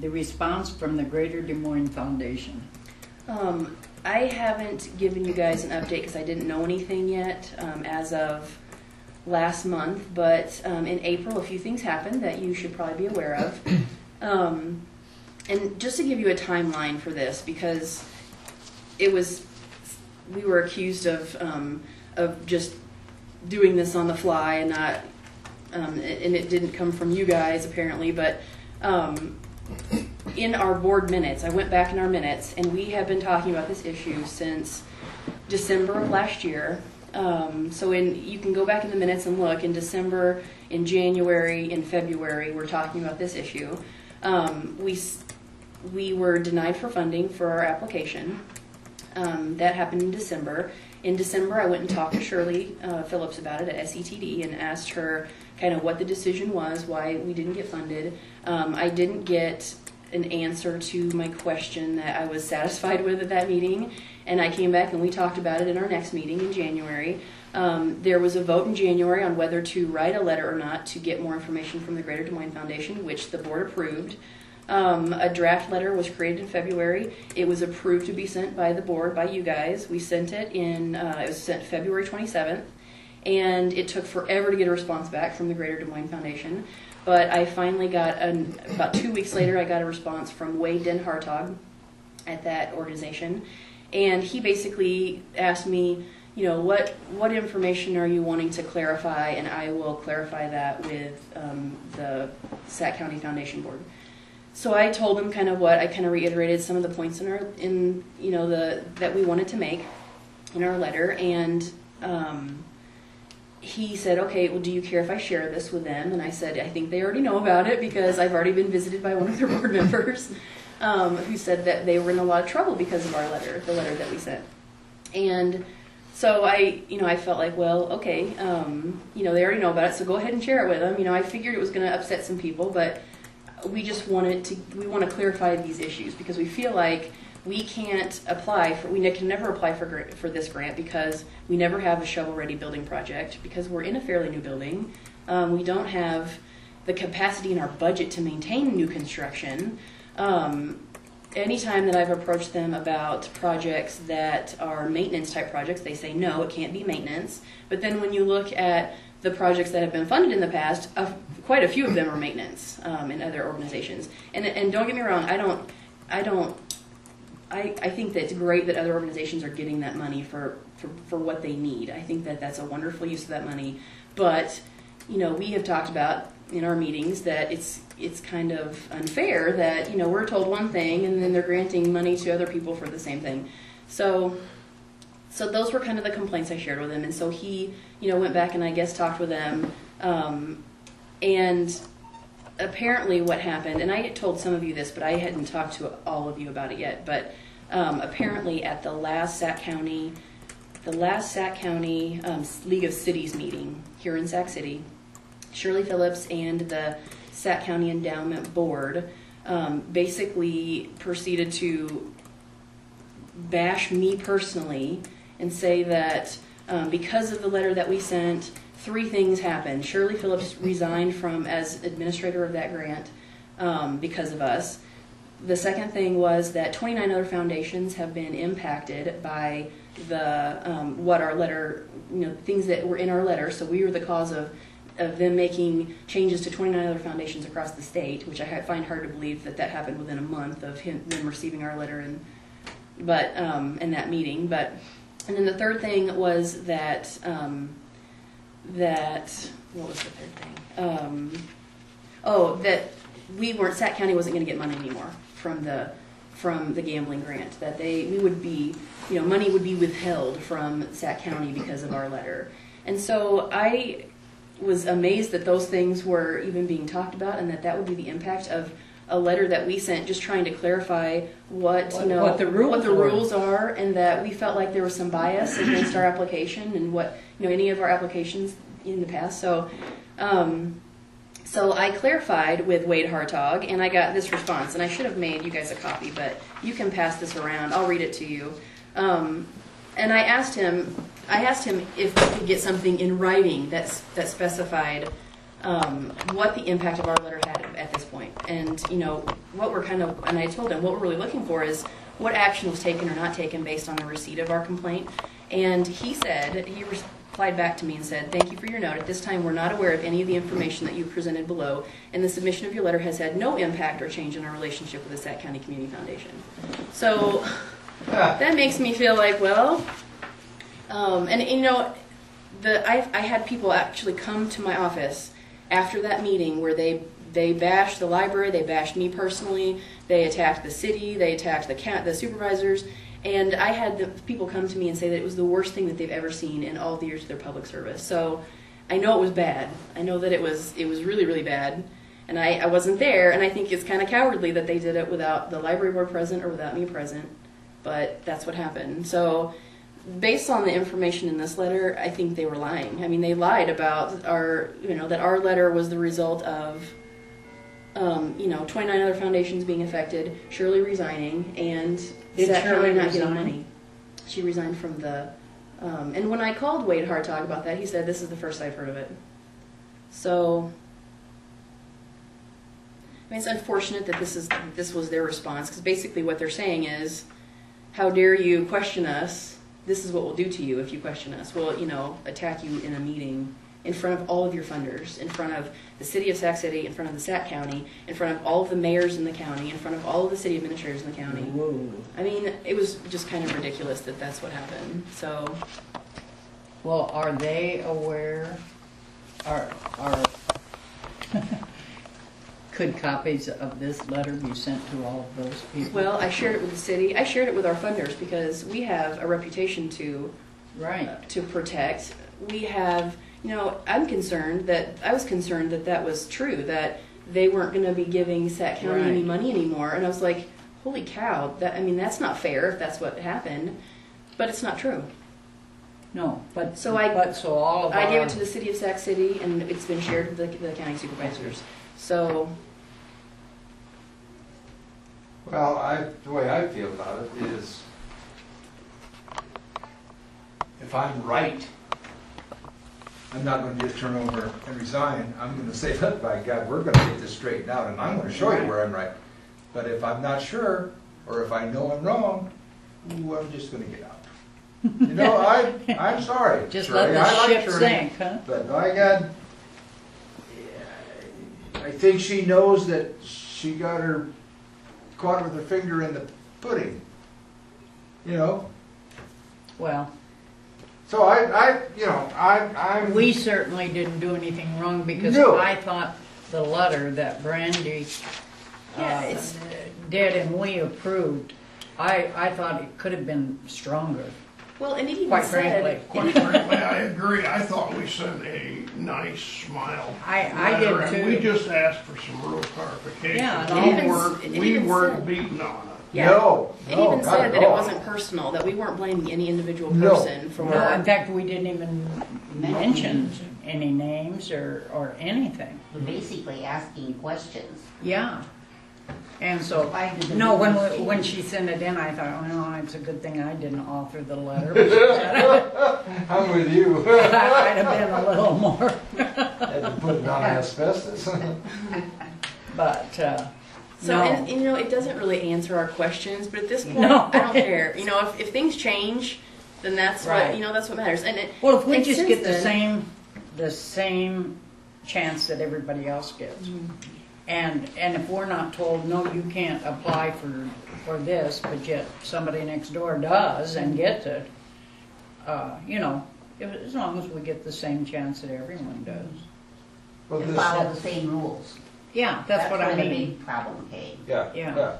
the response from the Greater Des Moines Foundation? I haven't given you guys an update because I didn't know anything yet as of last month, but in April a few things happened that you should probably be aware of. And just to give you a timeline for this, because we were accused of just doing this on the fly and not, and it didn't come from you guys apparently, but in our board minutes, I went back in our minutes, and we have been talking about this issue since December of last year. So you can go back in the minutes and look. In December, in January, in February, we're talking about this issue. We were denied for funding for our application. That happened in December. In December, I went and talked to Shirley Phillips about it at SETD and asked her kind of what the decision was, why we didn't get funded. I didn't get an answer to my question that I was satisfied with at that meeting, and I came back and we talked about it in our next meeting in January. There was a vote in January on whether to write a letter or not to get more information from the Greater Des Moines Foundation, which the board approved. A draft letter was created in February. It was approved to be sent by the board, by you guys. We sent it it was sent February 27th, and it took forever to get a response back from the Greater Des Moines Foundation. But I finally got, about 2 weeks later, I got a response from Wade Den Hartog at that organization. And he basically asked me, what information are you wanting to clarify? And I will clarify that with the Sac County Foundation Board. So I told him kind of what I kind of reiterated some of the points that we wanted to make in our letter, and he said, okay, well, do you care if I share this with them? And I said, I think they already know about it because I've already been visited by one of their board members who said that they were in a lot of trouble because of our letter, the letter that we sent. And so I felt like, well, okay, they already know about it, so go ahead and share it with them. I figured it was going to upset some people, but we just want to clarify these issues because we feel like we can't apply we can never apply for this grant because we never have a shovel-ready building project because we're in a fairly new building. We don't have the capacity in our budget to maintain new construction. Anytime that I've approached them about projects that are maintenance type projects, they say no, it can't be maintenance. But then when you look at the projects that have been funded in the past, quite a few of them are maintenance in other organizations. And don't get me wrong, I think that it's great that other organizations are getting that money for what they need. I think that that's a wonderful use of that money. But we have talked about in our meetings that it's kind of unfair that we're told one thing and then they're granting money to other people for the same thing. So those were kind of the complaints I shared with him, and so he went back and I guess talked with them, and apparently what happened, and I told some of you this, but I hadn't talked to all of you about it yet, but apparently at the last Sac County League of Cities meeting here in Sac City, Shirley Phillips and the Sac County Endowment Board basically proceeded to bash me personally and say that because of the letter that we sent, 3 things happened. Shirley Phillips resigned as administrator of that grant because of us. The second thing was that 29 other foundations have been impacted by what our letter, things that were in our letter. So we were the cause of them making changes to 29 other foundations across the state, which I find hard to believe that happened within a month of them receiving our letter in that meeting. And then the third thing was that what was the third thing? That Sac County wasn't going to get money anymore from the gambling grant. That we would be, money would be withheld from Sac County because of our letter. And so I was amazed that those things were even being talked about, and that would be the impact of a letter that we sent just trying to clarify what the rules are, and that we felt like there was some bias against our application and what any of our applications in the past. So I clarified with Wade Hartog, and I got this response, and I should have made you guys a copy, but you can pass this around. I'll read it to you. And I asked him if we could get something in writing that specified what the impact of our letter had at this point. And, you know, what we're kind of, and I told him what we're really looking for is what action was taken or not taken based on the receipt of our complaint. And he said, he replied back to me and said, "Thank you for your note. At this time, we're not aware of any of the information that you presented below, and the submission of your letter has had no impact or change in our relationship with the Sac County Community Foundation." So that makes me feel like, well, and you know, I had people actually come to my office after that meeting where they bashed the library, they bashed me personally, they attacked the city, they attacked the supervisors, and I had the people come to me and say that it was the worst thing that they've ever seen in all the years of their public service. So I know it was bad. I know that it was really, really bad, and I wasn't there, and I think it's kind of cowardly that they did it without the library board present or without me present, but that's what happened. So based on the information in this letter, I think they were lying. I mean, they lied about our, you know, that our letter was the result of, you know, 29 other foundations being affected, Shirley resigning, and Sac County not getting money. She resigned from the, and when I called Wade Hartog about that, he said, "This is the first I've heard of it." So, I mean, it's unfortunate that this was their response, because basically what they're saying is, "How dare you question us? This is what we'll do to you if you question us. We'll, you know, attack you in a meeting in front of all of your funders, in front of the city of Sac City, in front of the Sac County, in front of all of the mayors in the county, in front of all of the city administrators in the county." Whoa. I mean, it was just kind of ridiculous that that's what happened. So, Well, are they aware? Are could copies of this letter be sent to all of those people? well, I shared it with the city. I shared it with our funders because we have a reputation to Right. to protect. We have, you know, I was concerned that that was true, that they weren't going to be giving Sac County any Right. money anymore. And I was like, holy cow, I mean, that's not fair if that's what happened. But it's not true. No, but So so all of I gave our- it to the city of Sac City, and it's been shared with the county supervisors. So, Well, the way I feel about it is, if I'm right, I'm not going to just turn over and resign. I'm going to say, "Look, by God, we're going to get this straightened out, and I'm going to show you where I'm right." But if I'm not sure, or if I know I'm wrong, I'm just going to get out. You know, I'm sorry. just Shirley. let I the like ship Shirley, sink, huh? But by God, I think she knows that she got her caught with her finger in the pudding. You know. Well, So I'm. we certainly didn't do anything wrong because No. I thought the letter that Brandy did and we approved, I thought it could have been stronger. well, and it even Quite said, frankly. Quite frankly, I agree. I thought we sent a nice smile. I did letter, too. and we just asked for some real clarification. Yeah, and We even weren't said- beaten on it. yeah. No, It even not said at that it all. wasn't personal, that we weren't blaming any individual No. person for. No, in fact, we didn't even mention any names or anything. We're basically asking questions. Yeah. And so, Why did the no, meeting when change? she sent it in, I thought, oh no, it's a good thing I didn't author the letter. I'm with you. I'd have been a little more. Had to put it on asbestos. But, So, no. and you know, it doesn't really answer our questions, but at this point, No. I don't care. You know, if things change, then that's Right. what, you know, that's what matters. And Well, if we and just since get then- the same chance that everybody else gets. And if we're not told, no, you can't apply for this, but yet somebody next door does and gets it, you know, as long as we get the same chance that everyone does. Well, And this, follow the same rules. Yeah, that's what I where the mean. big problem came. yeah, Yeah. yeah.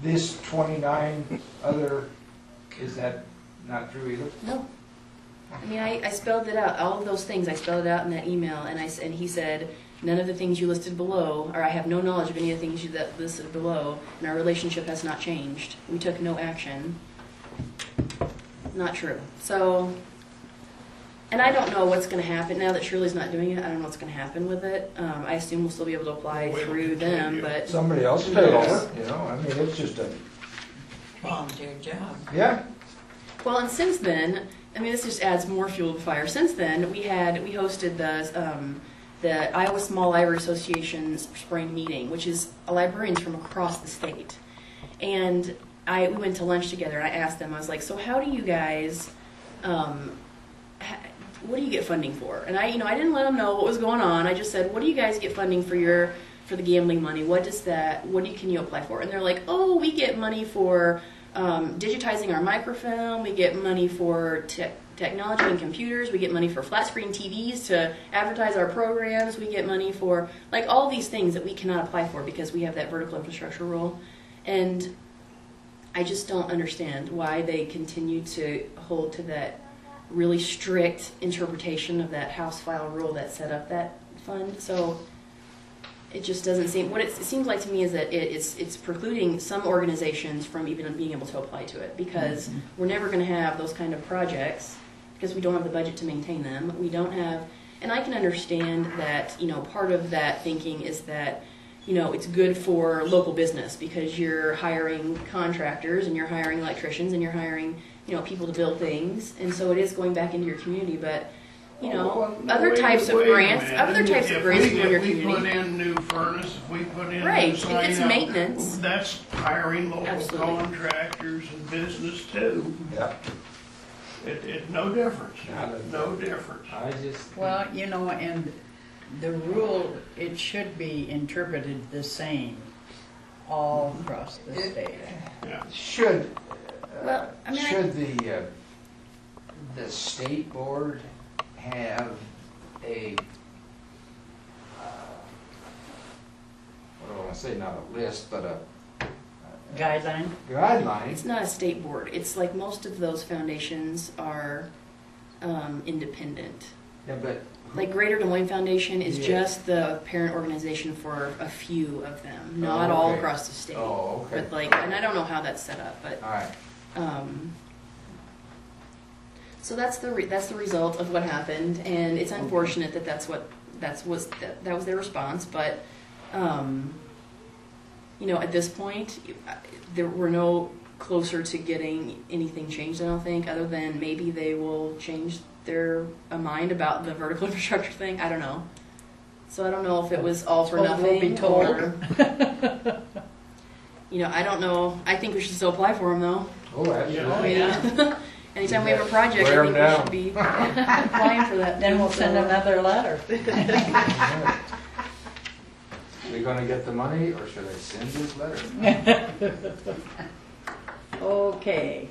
This 29 other, is that not true either? No. I mean, I spelled it out. All of those things, I spelled it out in that email, and and he said, none of the things you listed below, or I have no knowledge of any of the things that listed below, and our relationship has not changed. We took no action. Not true. So, and I don't know what's going to happen now that Shirley's not doing it. I don't know what's going to happen with it. I assume we'll still be able to apply We'll through continue. them, but Somebody else paid it, you know, I mean, it's just a, Volunteer job. yeah. well, and since then, I mean, this just adds more fuel to the fire. Since then, we hosted the the Iowa Small Library Association's spring meeting, which is librarians from across the state. And we went to lunch together, and I asked them, I was like, so how do you guys, what do you get funding for? And I didn't let them know what was going on. I just said, what do you guys get funding for the gambling money? Can you apply for? And they're like, oh, we get money for digitizing our microfilm. We get money for technology and computers. We get money for flat screen TVs to advertise our programs. We get money for like all these things that we cannot apply for because we have that vertical infrastructure rule. And I just don't understand why they continue to hold to that really strict interpretation of that House file rule that set up that fund. So it just doesn't seem, what it seems like to me is that it's precluding some organizations from even being able to apply to it, because we're never going to have those kind of projects because we don't have the budget to maintain them. We don't have, and I can understand that, part of that thinking is that, it's good for local business because you're hiring contractors and you're hiring electricians and you're hiring, people to build things. And so it is going back into your community, but other types of grants in your community. If we put in new furnace, if we put in right, new sign it's up, maintenance. that's hiring local Absolutely. Contractors and business too. Yep. It's no difference. No difference. I just. Well, and the rule, it should be interpreted the same all across the state. Yeah. Should, Well, I mean, should the state board have a, what do I want to say, not a list, but a Guideline? guideline? it's not a state board. It's like most of those foundations are independent. Yeah, but Like Greater Des Moines Foundation is Yeah. just the parent organization for a few of them, not Oh, all okay. across the state. Oh, okay. But and I don't know how that's set up, but all right. So that's the result of what happened, and it's unfortunate that that was their response. But at this point, we're no closer to getting anything changed. I don't think, other than maybe they will change their mind about the vertical infrastructure thing. I don't know. So I don't know if it was all for Well, nothing. we'll be told. Or, I don't know. I think we should still apply for them though. Oh, absolutely. Oh, yeah. Anytime we have a project, Wear I think 'em we down. should be applying for that. Then we'll send another letter. We gonna get the money, or should I send this letter? Okay.